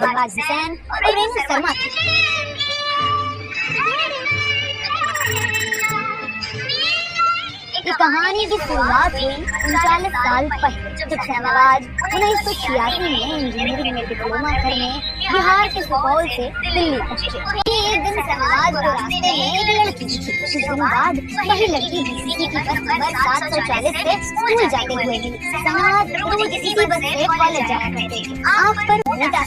शहबाज हुसैन और रेणु शर्मा थी। ये कहानी की शुरुआत हुई 39 साल पहले, जब शहबाज 1986 में इंजीनियरिंग में डिप्लोमा करने बिहार के सुपौल से दिल्ली पहुंचे। एक दिन शहबाज को रास्ते में एक लड़की दिखी। कुछ दिन बाद वही लड़की इसी बस नंबर 740 से स्कूल जाते हुए मिली। शहबाज रोज इसी बस से कॉलेज जाया करते थे। आँख पर मोटा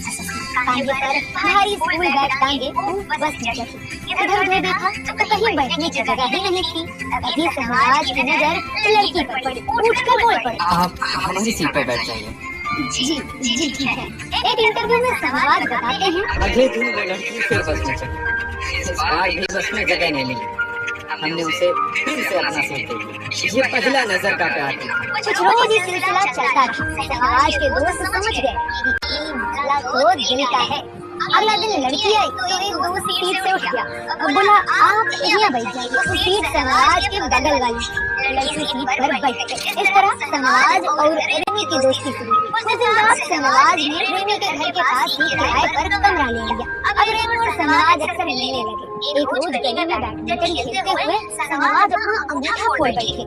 टांगे पर भारी स्कूल बैग टांगे बस में चढ़ी। इधर उधर देखा तो कहीं बैठने की जगह ही नहीं थी। तभी शहबाज की नजर लड़की पर पड़ी। उठकर बोल पड़ी, आप हमारी सीट पर बैठ जाइए। जी ठीक है। एक इंटरव्यू में शहबाज बताते हैं, अगले दिन वो लड़की फिर बस में चढ़ी। इस बार भी बस में जगह नहीं मिली। हमने उसे फिर से अपना सीट दे दी। ये पहला नजर का प्यार था। कुछ रोज ये सिलसिला चलता रहा। शहबाज के दोस्त समझ गए कि मामला तो दिल का है। अगला दिन लड़की आई तो एक दोस्त सीट से उठ गया और बोला, आप यहाँ बैठ जाइए। तो सीट शहबाज के बगल वाली थी। लड़की सीट पर बैठ गई। इस तरह शहबाज और रेणु की दोस्ती शुरू हुई। कुछ दिन बाद शहबाज ने रेणु के घर के पास ही किराए पर कमरा ले लिया। अब रेणु और शहबाज अक्सर मिलने लगे। एक रोज गली में बैडमिंटन खेलते हुए शहबाज अपना अंगूठा फोड़ बैठे।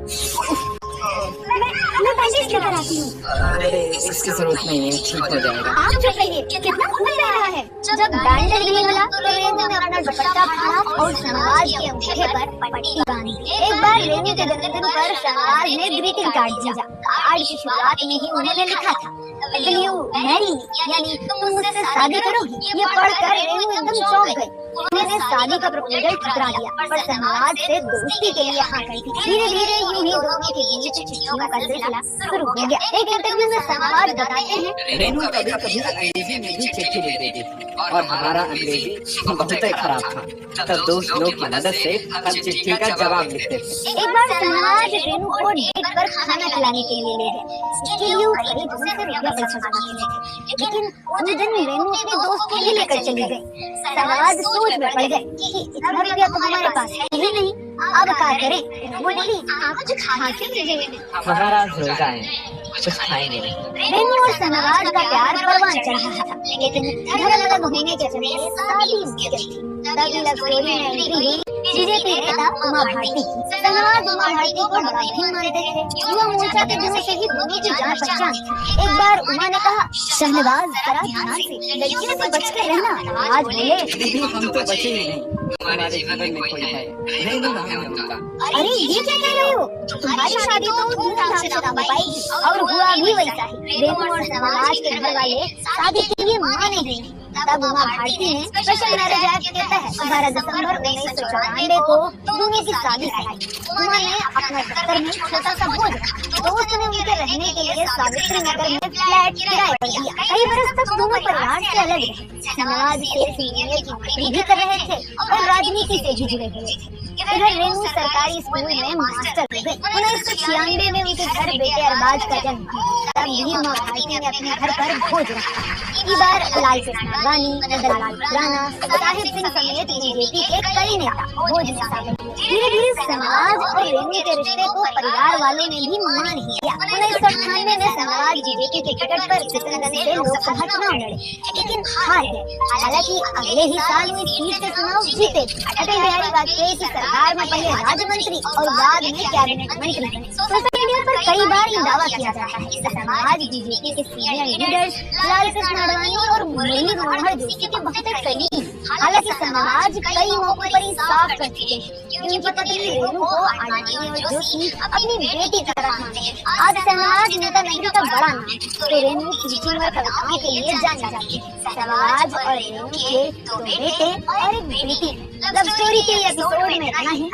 मैं बैंडेज लेकर आती हूँ। अरे इसकी जरूरत नहीं है, ठीक हो जाएगा। आप चुप रहिए, कितना खून बह रहा है। जब बैंडेज नहीं मिला तो रेणु ने अपना दुपट्टा फाड़ा और शहबाज के अंगूठे पर पट्टी बांधी। एक बार रेणु के जन्मदिन पर शहबाज ने ग्रीटिंग कार्ड भेजा। कार्ड की शुरुआत में ही उन्होंने लिखा था, विल यू मैरी मी, यानी तुम मुझसे शादी करोगी। ये पढ़कर रेणु एकदम चौंक गई। उन्होंने शादी का प्रपोजल ठुकरा दिया, पर शहबाज से दोस्ती के लिए हाँ कही थी। धीरे धीरे यूं ही दोनों के बीच चिट्ठियों का सिलसिला शुरू हो गया। एक इंटरव्यू में शहबाज बताते हैं, रेणु कभी कभी अंग्रेजी में भी चिट्ठी लिख देती थी और हमारा अंग्रेजी बहुत ही खराब था। तब दोस्त लोग की मदद से हम चिट्ठी का जवाब लिखते थे। एक बार शहबाज रेणु को डेट पर खाना खिलाने के लिए ले गए। इसके लिए वो करीब 200 रुपया पैसा जमा किए थे। लेकिन उस दिन रेणु अपने दोस्त को भी लेकर चली गई। शहबाज सोच में पड़ गए कि इतना रुपया तो हमारे पास है ही नहीं, अब क्या करें। वो बोली, आप कुछ खा के लीजिए। हमारा रोजा है, कुछ खाएंगे नहीं। रेणु और शहबाज का प्यार परवान चढ़ रहा था, लेकिन घर अलग होने के चलते शादी मुश्किल थी। तभी लव स्टोरी में एंट्री हुई बीजेपी नेता उमा भारती की। शहबाज उमा भारती को बड़ा भी मानते थे। युवा मोर्चा के दिनों से ही दोनों की जान पहचान थी। एक बार उमा ने कहा, शहबाज जरा ध्यान से लड़कियों से बच कर रहना। आज बोले, दीदी हम तो बचे ही नहीं, हमारे जीवन में कोई है रेणु नाम है उनका। अरे ये क्या कह रहे हो? तुम्हारी शादी तो धूमधाम से ना हो पाएगी। और हुआ भी वैसा ही। रेणु और शहबाज के घर वाले शादी के लिए माने ही नहीं। तब उमा भारती ने स्पेशल मैरिज एक्ट के तहत 12 दिसंबर 1994 को दोनों की शादी कराई। उमा ने अपना दफ्तर में छोटा सा भोज रखा। दोस्त ने उनके रहने के लिए सावित्री नगर में फ्लैट किराए पर दिया। कई बरस तक दोनों परिवार से अलग रहे। शहबाज सेल्स इंजीनियर की नौकरी भी कर रहे थे और राजनीति से भी जुड़े हुए थे। इधर रेणु सरकारी स्कूल में मास्टर हो गई। 1996 में उनके घर बेटे अरबाज का जन्म हुआ। तब भी उमा भारती ने अपने घर पर भोज रखा। इस बार लाल कृष्ण आडवाणी, नंदलाल खुराना, साहिब सिंह समेत बीजेपी के कई नेता भोज में शामिल हुए। धीरे धीरे शहबाज और रेणु के रिश्ते को परिवार वालों ने भी मान ही लिया। 1998 में शहबाज बीजेपी के टिकट पर किशनगंज से लोकसभा चुनाव लड़े, लेकिन हार गए। हालांकि अगले ही साल वो सीट से चुनाव जीते। अटल बिहारी वाजपेयी की सरकार में पहले राज्य मंत्री और बाद में कैबिनेट मंत्री बने। सोशल मीडिया पर कई बार ये दावा किया जाता है कि शहबाज बीजेपी के सीनियर लीडर्स लाल कृष्ण आडवाणी और मुरली मनोहर जोशी के बहुत करीब। हालांकि शहबाज कई मौकों पर ही साफ कर चुके हैं कि उनकी पत्नी रेणु को आडवाणी और जोशी अपनी बेटी की तरह मानते हैं। आज शहबाज नेता नगरी का बड़ा नाम है, तो रेणु टीचिंग और कविताओं के लिए जानी जाती है। शहबाज और रेणु के 2 बेटे और एक बेटी। लव स्टोरी के एपिसोड में इतना ही।